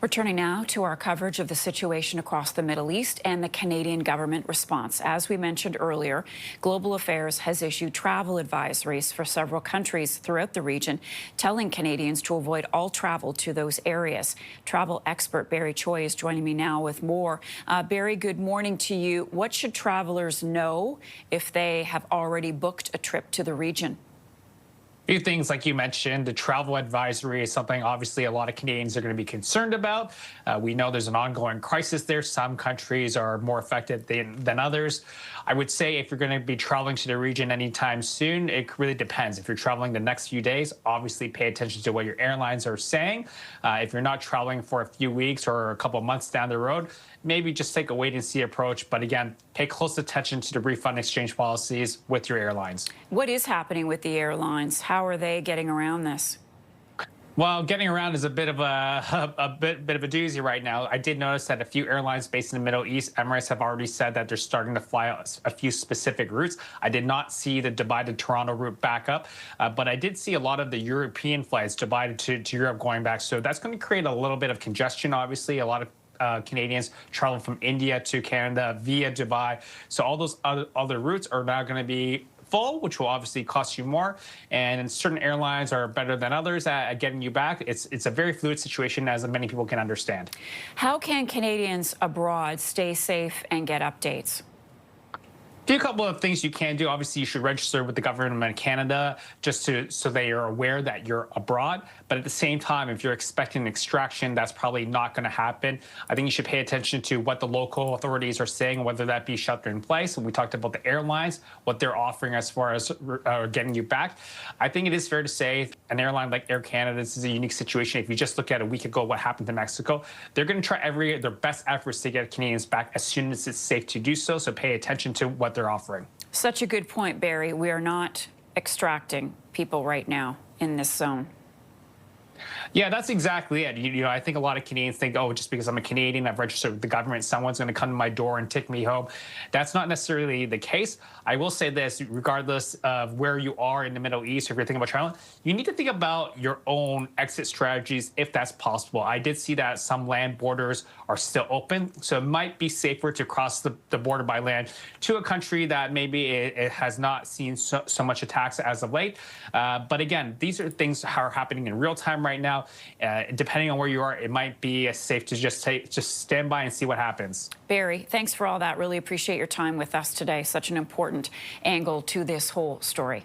We're turning now to our coverage of the situation across the Middle East and the Canadian government response. As we mentioned earlier, Global Affairs has issued travel advisories for several countries throughout the region, telling Canadians to avoid all travel to those areas. Travel expert Barry Choi is joining me now with more. Barry, good morning to you. What should travelers know if they have already booked a trip to the region? Few things like you mentioned, the travel advisory is something obviously a lot of Canadians are going to be concerned about. We know there's an ongoing crisis there. Some countries are more affected than others. I would say if you're going to be traveling to the region anytime soon, it really depends. If you're traveling the next few days, obviously pay attention to what your airlines are saying. If you're not traveling for a few weeks or a couple of months down the road, maybe just take a wait and see approach. But again, pay close attention to the refund exchange policies with your airlines. What is happening with the airlines? How are they getting around this? Well, getting around is a bit of a bit of a doozy right now. I did notice that a few airlines based in the Middle East, Emirates, have already said that they're starting to fly a few specific routes. I did not see the Dubai to Toronto route back up, but I did see a lot of the European flights, Dubai to Europe, going back. So that's going to create a little bit of congestion, obviously. A lot of Canadians travel from India to Canada via Dubai. So all those other routes are now going to be full, which will obviously cost you more. And certain airlines are better than others at getting you back. It's a very fluid situation, as many people can understand. How can Canadians abroad stay safe and get updates? A couple of things you can do. Obviously, you should register with the government of Canada just so they are aware that you're abroad. But at the same time, if you're expecting an extraction, that's probably not going to happen. I think you should pay attention to what the local authorities are saying, whether that be shelter in place. And we talked about the airlines, what they're offering as far as getting you back. I think it is fair to say an airline like Air Canada, this is a unique situation. If you just look at a week ago what happened to Mexico, they're going to try their best efforts to get Canadians back as soon as it's safe to do so. So pay attention to what they're offering. Such a good point, Barry. We are not extracting people right now in this zone. Yeah, that's exactly it. You know, I think a lot of Canadians think, oh, just because I'm a Canadian, I've registered with the government, someone's going to come to my door and take me home. That's not necessarily the case. I will say this, regardless of where you are in the Middle East, or if you're thinking about traveling, you need to think about your own exit strategies if that's possible. I did see that some land borders are still open, so it might be safer to cross the border by land to a country that maybe it has not seen so much attacks as of late. But again, these are things that are happening in real time right now. Depending on where you are, it might be safe to just stand by and see what happens. Barry, thanks for all that. Really appreciate your time with us today. Such an important angle to this whole story.